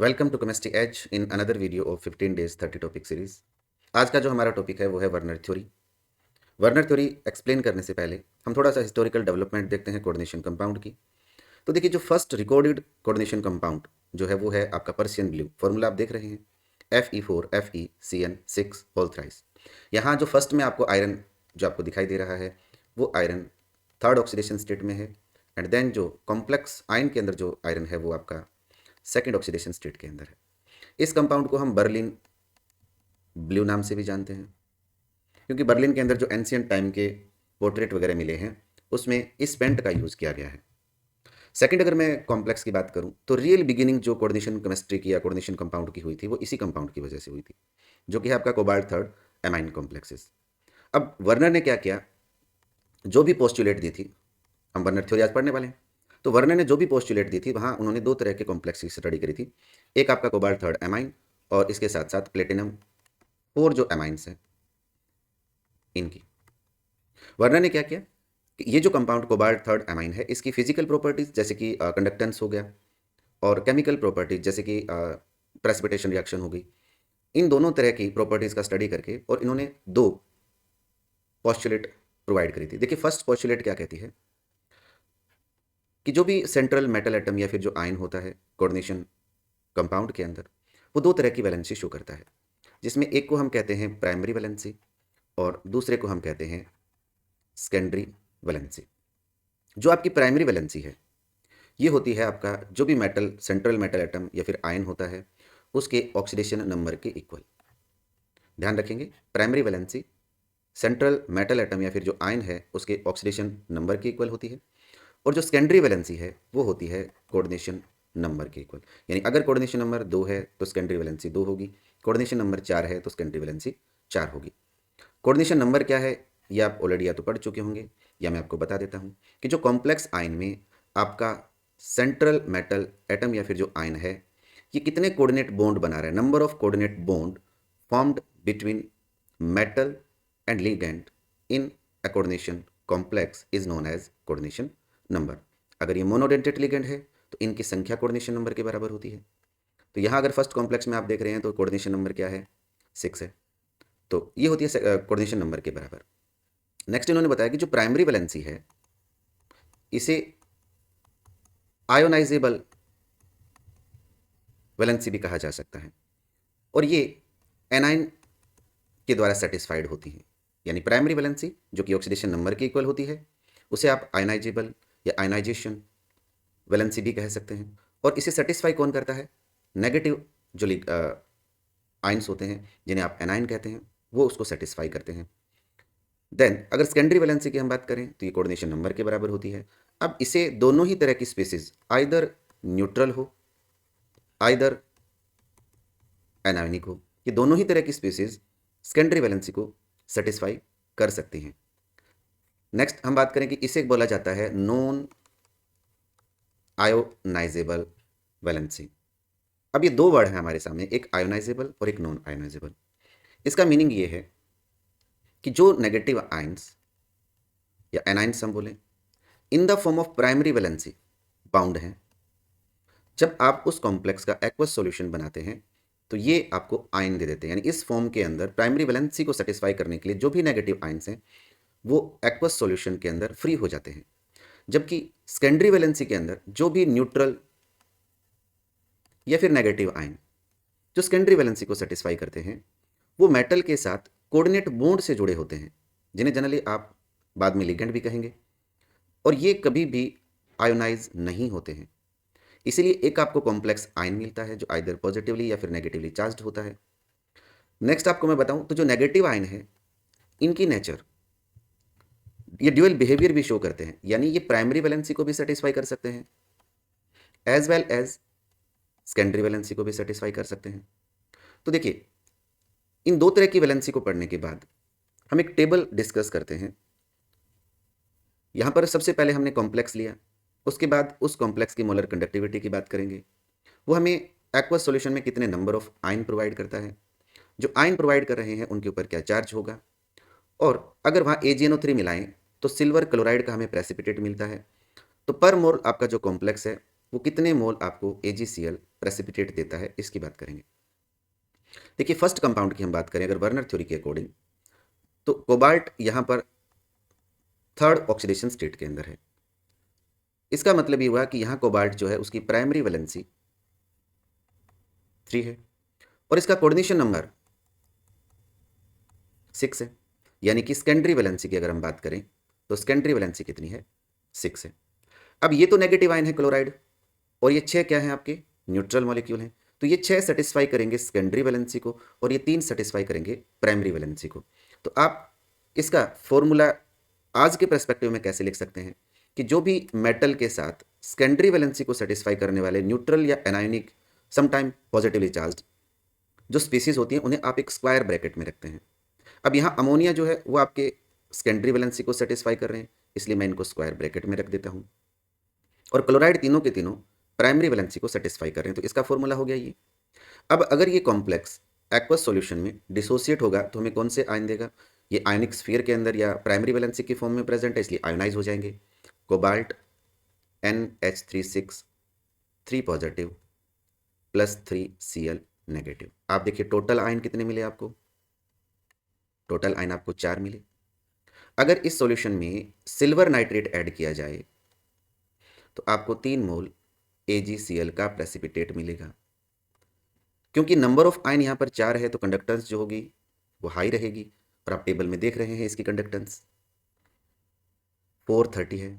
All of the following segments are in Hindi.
Welcome to chemistry as in another video of 15 days 30 topic series. आज का जो हमारा टॉपिक है वो है Werner theory. Werner theory explain करने से पहले हम थोड़ा सा हिस्टोरिकल डेवलपमेंट देखते हैं कोऑर्डिनेशन कंपाउंड की। तो देखिए, जो फर्स्ट रिकॉर्डेड कोऑर्डिनेशन कंपाउंड जो है वो है आपका पर्सियन ब्लू। फॉर्मूला आप देख रहे हैं Fe4FeCN6 होल थ्राइस। यहाँ जो फर्स्ट में आपको आयरन जो आपको दिखाई दे रहा है वो आयरन थर्ड ऑक्सीडेशन स्टेट में है, एंड देन जो कॉम्प्लेक्स आयन के अंदर जो आयरन है वो आपका सेकेंड ऑक्सीडेशन स्टेट के अंदर है। इस कंपाउंड को हम बर्लिन ब्लू नाम से भी जानते हैं, क्योंकि बर्लिन के अंदर जो एंशियंट टाइम के पोर्ट्रेट वगैरह मिले हैं उसमें इस पेंट का यूज़ किया गया है। सेकंड, अगर मैं कॉम्प्लेक्स की बात करूं तो रियल बिगिनिंग जो कोऑर्डिनेशन केमिस्ट्री की या कोऑर्डिनेशन कंपाउंड की हुई थी वो इसी कंपाउंड की वजह से हुई थी, जो कि है आपका कोबाल्ट थर्ड एमाइन कॉम्प्लेक्सेस। अब वर्नर ने क्या किया, जो भी पोस्टुलेट दी थी, हम वर्नर थ्योरी आज पढ़ने वाले हैं, तो वर्नर ने जो भी पोस्टुलेट दी थी वहाँ उन्होंने दो तरह के कॉम्प्लेक्स की स्टडी करी थी। एक आपका कोबाल्ट थर्ड एमाइन और इसके साथ साथ प्लेटिनम फोर जो एमाइंस हैं इनकी। वर्नर ने क्या किया कि ये जो कंपाउंड कोबाल्ट थर्ड एमाइन है इसकी फिजिकल प्रॉपर्टीज जैसे कि कंडक्टेंस हो गया और केमिकल प्रॉपर्टीज जैसे कि प्रेसिपिटेशन रिएक्शन हो गई, इन दोनों तरह की प्रॉपर्टीज का स्टडी करके और इन्होंने दो पॉस्टुलेट प्रोवाइड करी थी। देखिए, फर्स्ट पॉस्टुलेट क्या कहती है कि जो भी सेंट्रल मेटल एटम या फिर जो आयन होता है कोऑर्डिनेशन कंपाउंड के अंदर, वो दो तरह की वैलेंसी शो करता है, जिसमें एक को हम कहते हैं प्राइमरी वैलेंसी और दूसरे को हम कहते हैं सेकेंडरी वैलेंसी। जो आपकी प्राइमरी वैलेंसी है ये होती है आपका जो भी मेटल सेंट्रल मेटल एटम या फिर आयन होता है उसके ऑक्सीडेशन नंबर के इक्वल। ध्यान रखेंगे, primary valency central metal atom या फिर जो आयन है उसके ऑक्सीडेशन नंबर के इक्वल होती है, और जो सेकेंडरी वैलेंसी है वो होती है कोऑर्डिनेशन नंबर के इक्वल। यानी अगर कोऑर्डिनेशन नंबर 2 है तो सेकेंडरी वैलेंसी 2 होगी, कोऑर्डिनेशन नंबर 4 है तो सेकेंडरी वैलेंसी 4 होगी। कोऑर्डिनेशन नंबर क्या है ये आप ऑलरेडी या तो पढ़ चुके होंगे या मैं आपको बता देता हूँ कि जो कॉम्प्लेक्स आयन में आपका सेंट्रल मेटल एटम या फिर जो आयन है ये कितने कोऑर्डिनेट बॉन्ड बना रहा है, number of coordinate bond formed between metal and ligand in a coordination complex is known as coordination number. अगर ये मोनोडेंटेड लिगेंड है तो इनकी संख्या कोऑर्डिनेशन नंबर के बराबर होती है। तो यहाँ अगर फर्स्ट कॉम्प्लेक्स में आप देख रहे हैं तो कोऑर्डिनेशन नंबर क्या है, 6 है, तो ये होती है कोऑर्डिनेशन नंबर के बराबर। नेक्स्ट इन्होंने बताया कि जो प्राइमरी वैलेंसी है इसे आयोनाइजेबल वैलेंसी भी कहा जा सकता है, और ये एनाइन के द्वारा सेटिस्फाइड होती है। यानी प्राइमरी वैलेंसी जो कि ऑक्सीडेशन नंबर के इक्वल होती है उसे आप आयनाइजेबल या आयनाइजेशन वैलेंसी भी कह सकते हैं, और इसे सेटिस्फाई कौन करता है, नेगेटिव जो आयंस होते हैं जिन्हें आप एनाइन कहते हैं वो उसको सेटिस्फाई करते हैं। देन अगर सेकेंडरी वैलेंसी की हम बात करें तो ये कोऑर्डिनेशन नंबर के बराबर होती है। अब इसे दोनों ही तरह की स्पीसीज आइदर न्यूट्रल हो आइदर एनायनिक हो, ये दोनों ही तरह की स्पीसीज सेकेंडरी वैलेंसी को सेटिस्फाई कर सकती हैं। नेक्स्ट हम बात करें कि इसे बोला जाता है नॉन आयोनाइजेबल वैलेंसी। अब ये दो वर्ड हैं हमारे सामने, एक आयोनाइजेबल और एक नॉन आयोनाइजेबल। इसका मीनिंग ये है कि जो नेगेटिव आयंस या एनाइंस हम बोलें in the form of primary valency bound हैं, जब आप उस कॉम्प्लेक्स का एक्वस सॉल्यूशन बनाते हैं तो ये आपको आयन दे देते हैं। यानी इस फॉर्म के अंदर प्राइमरी वैलेंसी को सेटिस्फाई करने के लिए जो भी नेगेटिव आयंस हैं वो एक्वस सॉल्यूशन के अंदर फ्री हो जाते हैं, जबकि सेकेंडरी वैलेंसी के अंदर जो भी न्यूट्रल या फिर नेगेटिव आयन जो सेकेंडरी वैलेंसी को सेटिस्फाई करते हैं वो मेटल के साथ कोऑर्डिनेट बॉन्ड से जुड़े होते हैं, जिन्हें जनरली आप बाद में लिगेंड भी कहेंगे, और ये कभी भी आयोनाइज नहीं होते हैं। इसीलिए एक आपको कॉम्प्लेक्स आयन मिलता है जो आइदर पॉजिटिवली या फिर नेगेटिवली चार्ज्ड होता है। नेक्स्ट आपको मैं बताऊं तो जो नेगेटिव आयन है इनकी नेचर ये ड्यूअल बिहेवियर भी शो करते हैं, यानी ये प्राइमरी वैलेंसी को भी सेटिस्फाई कर सकते हैं as well as secondary valency को भी सेटिस्फाई कर सकते हैं। तो देखिए, इन दो तरह की वैलेंसी को पढ़ने के बाद हम एक टेबल डिस्कस करते हैं। यहाँ पर सबसे पहले हमने कॉम्प्लेक्स लिया, उसके बाद उस कॉम्प्लेक्स की मोलर कंडक्टिविटी की बात करेंगे, वो हमें एक्वस सॉल्यूशन में कितने नंबर ऑफ आयन प्रोवाइड करता है, जो आयन प्रोवाइड कर रहे हैं उनके ऊपर क्या चार्ज होगा, और अगर वहाँ AgNO3 मिलाएं तो सिल्वर क्लोराइड का हमें प्रेसिपिटेट मिलता है। तो पर मोल आपका जो कॉम्प्लेक्स है वो कितने मोल आपको AgCl प्रेसिपिटेट देता है, इसकी बात करेंगे। देखिए फर्स्ट कंपाउंड की हम बात करें अगर वर्नर थ्योरी के अकॉर्डिंग, तो कोबाल्ट यहाँ पर थर्ड ऑक्सीडेशन स्टेट के अंदर है। इसका मतलब ये हुआ कि यहाँ कोबाल्ट जो है उसकी प्राइमरी वैलेंसी 3 है और इसका कोऑर्डिनेशन नंबर 6 है, यानी कि सेकेंडरी वैलेंसी की अगर हम बात करें तो सेकेंडरी वैलेंसी कितनी है, 6 है। अब ये तो नेगेटिव आयन है क्लोराइड और ये 6 क्या है आपके न्यूट्रल मॉलिक्यूल हैं, तो ये 6 सेटिस्फाई करेंगे सेकेंडरी वैलेंसी को और ये 3 सेटिस्फाई करेंगे प्राइमरी वैलेंसी को। तो आप इसका फॉर्मूला आज के पर्सपेक्टिव में कैसे लिख सकते हैं कि जो भी मेटल के साथ सेकेंडरी वैलेंसी को सेटिस्फाई करने वाले न्यूट्रल या एनायनिक समटाइम पॉजिटिवली चार्ज्ड जो स्पीसीज होती हैं उन्हें आप एक स्क्वायर ब्रैकेट में रखते हैं। अब यहाँ अमोनिया जो है वो आपके सेकेंडरी वैलेंसी को सेटिस्फाई कर रहे हैं, इसलिए मैं इनको स्क्वायर ब्रैकेट में रख देता हूँ। और क्लोराइड तीनों के तीनों प्राइमरी वैलेंसी को सेटिस्फाई कर रहे हैं, तो इसका फॉर्मूला हो गया ये। अब अगर ये कॉम्प्लेक्स एक्वस सॉल्यूशन में डिसोसिएट होगा तो हमें कौन से आयन देगा, ये आयनिक स्फीयर के अंदर या प्राइमरी वैलेंसी की फॉर्म में प्रेजेंट है इसलिए आयोनाइज हो जाएंगे। Cobalt NH36 3 positive plus 3 Cl negative. आप देखिए टोटल आयन कितने मिले आपको, टोटल आयन आपको 4 मिले। अगर इस सॉल्यूशन में सिल्वर नाइट्रेट ऐड किया जाए तो आपको 3 मोल AgCl का प्रेसिपिटेट मिलेगा। क्योंकि नंबर ऑफ आयन यहाँ पर 4 है तो कंडक्टेंस जो होगी वो हाई रहेगी और आप टेबल में देख रहे हैं इसकी कंडक्टेंस 430 है।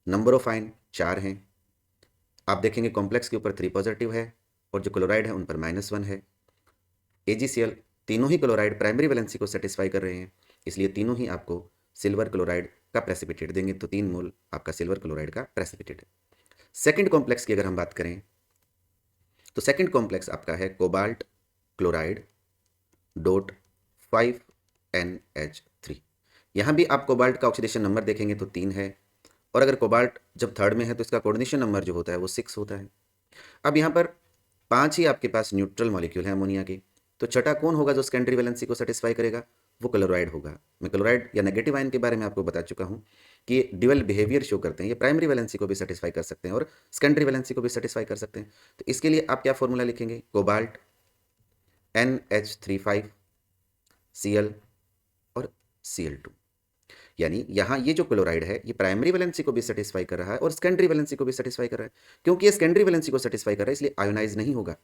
नंबर ऑफ आयन 4 हैं, आप देखेंगे कॉम्प्लेक्स के ऊपर 3 पॉजिटिव है और जो क्लोराइड है उन पर -1 है। AgCl तीनों ही क्लोराइड प्राइमरी वैलेंसी को सेटिस्फाई कर रहे हैं, इसलिए तीनों ही आपको सिल्वर क्लोराइड का प्रेसिपिटेट देंगे, तो 3 मोल आपका सिल्वर क्लोराइड का प्रेसिपिटेट है। सेकेंड कॉम्प्लेक्स की अगर हम बात करें तो सेकेंड कॉम्प्लेक्स आपका है कोबाल्ट क्लोराइड डॉट 5NH3। यहाँ भी आप कोबाल्ट का ऑक्सीडेशन नंबर देखेंगे तो 3 है और अगर कोबाल्ट जब थर्ड में है तो इसका कोऑर्डिनेशन नंबर जो होता है वो 6 होता है। अब यहाँ पर 5 ही आपके पास न्यूट्रल मॉलिक्यूल है अमोनिया के, तो छठा कौन होगा जो सेकेंडरी वैलेंसी को सेटिस्फाई करेगा, वो क्लोराइड होगा। मैं क्लोराइड या नेगेटिव आयन के बारे में आपको बता चुका हूँ कि ये ड्यूअल बिहेवियर शो करते हैं, ये प्राइमरी वैलेंसी को भी सेटिस्फाई कर सकते हैं और सेकेंडरी वैलेंसी को भी सेटिस्फाई कर सकते हैं। तो इसके लिए आप क्या फॉर्मूला लिखेंगे, कोबाल्ट NH35 Cl और Cl2, यानी यहाँ ये जो क्लोराइड है ये प्राइमरी वैलेंसी को भी सेटिस्फाई कर रहा है और सेकेंडरी वैलेंसी को भी सेटिस्फाई कर रहा है। क्योंकि ये सेकेंडरी वैलेंसी को सेटिस्फाई कर रहा है इसलिए आयोनाइज नहीं होगा।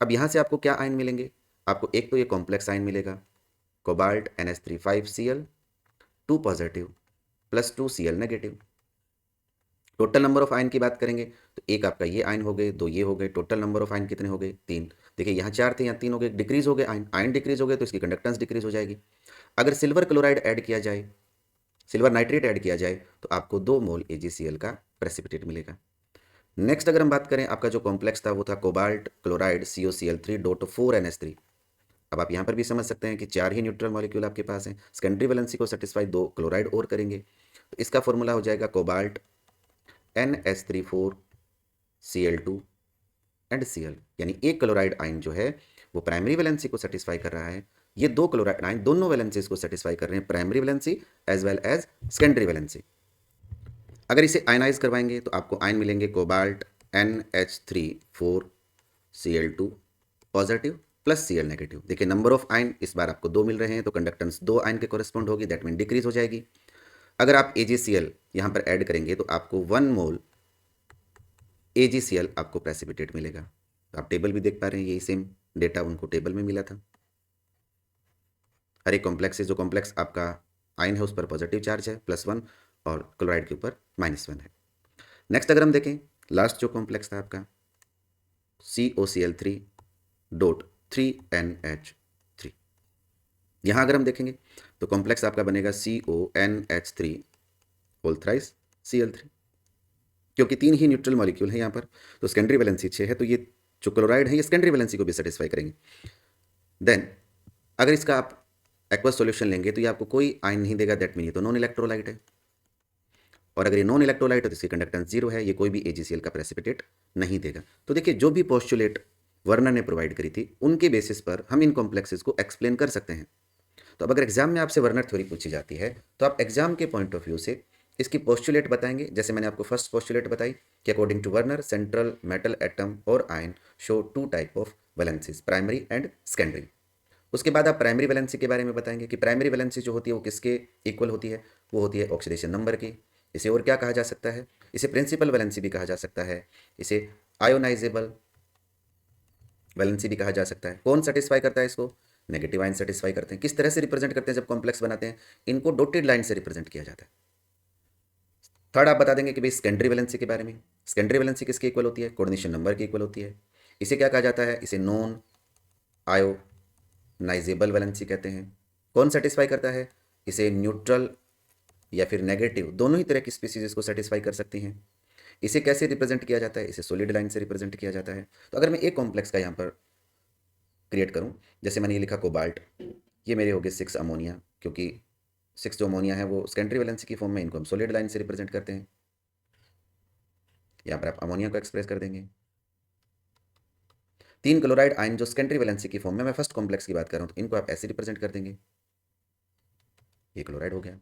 अब यहाँ से आपको क्या आयन मिलेंगे, आपको एक तो ये कॉम्प्लेक्स आयन मिलेगा cobalt NH35 Cl 2 positive plus 2 Cl negative. Total number of ion की बात करेंगे तो एक आपका ये आयन हो गए, 2 ये हो गए, टोटल नंबर ऑफ आयन कितने हो गए, 3। देखिए यहाँ 4 थे, यहाँ 3 हो गए, डिक्रीज हो गए आयन डिक्रीज हो गए तो इसकी कंडक्टेंस डिक्रीज हो जाएगी। अगर सिल्वर क्लोराइड ऐड किया जाए, सिल्वर नाइट्रेट ऐड किया जाए तो आपको 2 मोल AgCl का प्रेसिपिटेट मिलेगा। नेक्स्ट अगर हम बात करें आपका जो कॉम्प्लेक्स था वो था cobalt chloride COCl3 dot 4NH3। अब आप यहाँ पर भी समझ सकते हैं कि 4 ही न्यूट्रल मॉलिक्यूल आपके पास हैं, सेकेंडरी वैलेंसी को सेटिस्फाई 2 क्लोराइड और करेंगे, तो इसका फॉर्मूला हो जाएगा cobalt NH34 Cl2 and Cl, यानी एक क्लोराइड आयन जो है वो प्राइमरी वैलेंसी को सेटिस्फाई कर रहा है, ये 2 क्लोराइड आयन दोनों वैलेंसीज को सेटिस्फाई कर रहे हैं, primary valency as well as secondary valency. अगर इसे आयनाइज करवाएंगे तो आपको आयन मिलेंगे cobalt NH34 Cl2 positive plus Cl negative. देखिए नंबर ऑफ आयन इस बार आपको 2 मिल रहे हैं तो कंडक्टेंस 2 आयन के कॉरेस्पॉन्ड होगी, दैट मीन डिक्रीज हो जाएगी। अगर आप AgCl यहाँ पर ऐड करेंगे तो आपको 1 मोल AgCl आपको प्रेसिपिटेट मिलेगा। तो आप टेबल भी देख पा रहे हैं, यही सेम डेटा उनको टेबल में मिला था। हर एक कॉम्प्लेक्स से जो कॉम्प्लेक्स आपका आयन है उस पर पॉजिटिव चार्ज है +1 और क्लोराइड के ऊपर -1 है। नेक्स्ट अगर हम देखें लास्ट जो कॉम्प्लेक्स था आपका COCl3 डॉट 3NH3, यहाँ अगर हम देखेंगे तो कॉम्प्लेक्स आपका बनेगा CONH3 होल थ्राइस Cl3, क्योंकि 3 ही न्यूट्रल मॉलिक्यूल है यहाँ पर, तो सेकेंडरी वैलेंसी 6 है, तो ये जो क्लोराइड है ये सेकेंडरी वैलेंसी को भी सेटिस्फाई करेंगे। देन अगर इसका आप एक्वस सॉल्यूशन लेंगे तो ये आपको कोई आयन नहीं देगा, दैट मीन ये तो नॉन इलेक्ट्रोलाइट है, और अगर ये नॉन इलेक्ट्रोलाइट है तो इसकी कंडक्टेंस 0 है, ये कोई भी AgCl का प्रेसिपिटेट नहीं देगा। तो देखिए जो भी पोस्टुलेट वर्नर ने प्रोवाइड करी थी उनके बेसिस पर हम इन कॉम्प्लेक्सेस को एक्सप्लेन कर सकते हैं। तो अब अगर एग्जाम में आपसे वर्नर थ्योरी पूछी जाती है तो आप एग्जाम के पॉइंट ऑफ व्यू से इसकी पोस्टुलेट बताएंगे, जैसे मैंने आपको फर्स्ट पोस्टुलेट बताई कि according to Werner central metal atom और ion show two type of valencies, primary and secondary. उसके बाद आप प्राइमरी वैलेंसी के बारे में बताएंगे कि प्राइमरी वैलेंसी जो होती है वो किसके इक्वल होती है, वो होती है ऑक्सीडेशन नंबर की। इसे और क्या कहा जा सकता है, इसे प्रिंसिपल वैलेंसी भी कहा जा सकता है, इसे आयोनाइजेबल वैलेंसी भी कहा जा सकता है। कौन सेटिस्फाई करता है इसको, नेगेटिव आयन सेटिस्फाई करते हैं। किस तरह से रिप्रेजेंट करते हैं जब कॉम्प्लेक्स बनाते हैं, इनको डॉटेड लाइन से रिप्रेजेंट किया जाता है। थर्ड आप बता देंगे कि भाई सेकेंडरी वैलेंसी के बारे में। सेकेंडरी वैलेंसी किसके इक्वल होती है, कोऑर्डिनेशन नंबर की इक्वल होती है। इसे क्या कहा जाता है, इसे नॉन आयोनाइजेबल वैलेंसी कहते हैं। कौन सेटिस्फाई करता है, इसे न्यूट्रल या फिर नेगेटिव दोनों ही तरह की स्पीसीज इसको सेटिस्फाई कर सकती हैं। इसे कैसे रिप्रेजेंट किया जाता है, इसे सॉलिड लाइन से रिप्रेजेंट किया जाता है। तो अगर मैं एक कॉम्प्लेक्स का यहाँ पर क्रिएट करूँ, जैसे मैंने ये लिखा कोबाल्ट, ये मेरे हो गए 6 अमोनिया, क्योंकि 6 जो अमोनिया है वो सेकेंडरी वैलेंसी की फॉर्म में, इनको हम सॉलिड लाइन से रिप्रेजेंट करते हैं। यहाँ पर आप अमोनिया को एक्सप्रेस कर देंगे। 3 क्लोराइड आयन जो सेकेंडरी वैलेंसी की फॉर्म में, मैं फर्स्ट कॉम्प्लेक्स की बात कर रहा हूँ, तो इनको आप ऐसे रिप्रेजेंट कर देंगे। ये क्लोराइड हो गया,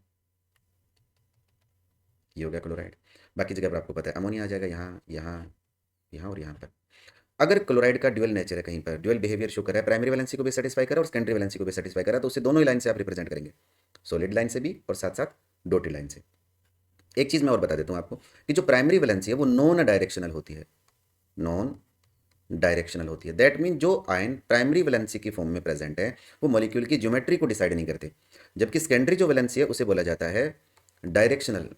ये हो गया क्लोराइड। बाकी जगह पर आपको पता है अमोनिया आ जाएगा, यहाँ यहाँ यहाँ और यहाँ पर। अगर क्लोराइड का ड्यूअल नेचर है, कहीं पर ड्यूअल बिहेवियर शो कर रहा है, प्राइमरी वैलेंसी को भी सेटिस्फाई कर रहा है और सेकेंडरी वैलेंसी को भी सेटिस्फाई कर रहा है, तो उसे दोनों ही लाइन से आप रिप्रेजेंट करेंगे, सॉलिड लाइन से भी और साथ साथ डॉटेड लाइन से। एक चीज़ मैं और बता देता हूँ आपको कि जो प्राइमरी वैलेंसी है वो नॉन डायरेक्शनल होती है, नॉन डायरेक्शनल होती है। दैट मीन जो आयन प्राइमरी वैलेंसी की फॉर्म में प्रेजेंट है वो मॉलिक्यूल की ज्योमेट्री को डिसाइड नहीं करते, जबकि सेकेंडरी जो वैलेंसी है उसे बोला जाता है डायरेक्शनल,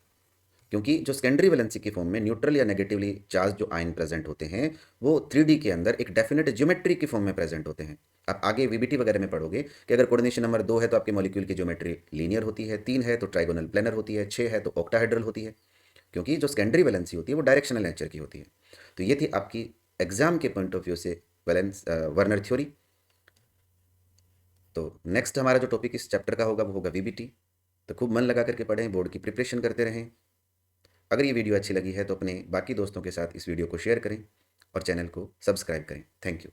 क्योंकि जो सेकेंडरी वैलेंसी की फॉर्म में न्यूट्रल या नेगेटिवली चार्ज जो आयन प्रेजेंट होते हैं वो 3D के अंदर एक डेफिनेट ज्योमेट्री की फॉर्म में प्रेजेंट होते हैं। आप आगे वीबीटी वगैरह में पढ़ोगे कि अगर कोऑर्डिनेशन नंबर 2 है तो आपके मॉलिक्यूल की ज्योमेट्री लीनियर होती है, 3 है तो ट्राइगोनल प्लेनर होती है, 6 है तो ऑक्टाहेड्रल होती है, क्योंकि जो सेकेंडरी वैलेंसी होती है वो डायरेक्शनल नेचर की होती है। तो ये थी आपकी एग्जाम के पॉइंट ऑफ व्यू से वैलेंस वर्नर थ्योरी। तो नेक्स्ट हमारा जो टॉपिक इस चैप्टर का होगा वो होगा वीबीटी। तो खूब मन लगा करके पढ़ें, बोर्ड की प्रिपरेशन करते रहें। अगर ये वीडियो अच्छी लगी है तो अपने बाकी दोस्तों के साथ इस वीडियो को शेयर करें और चैनल को सब्सक्राइब करें। Thank you.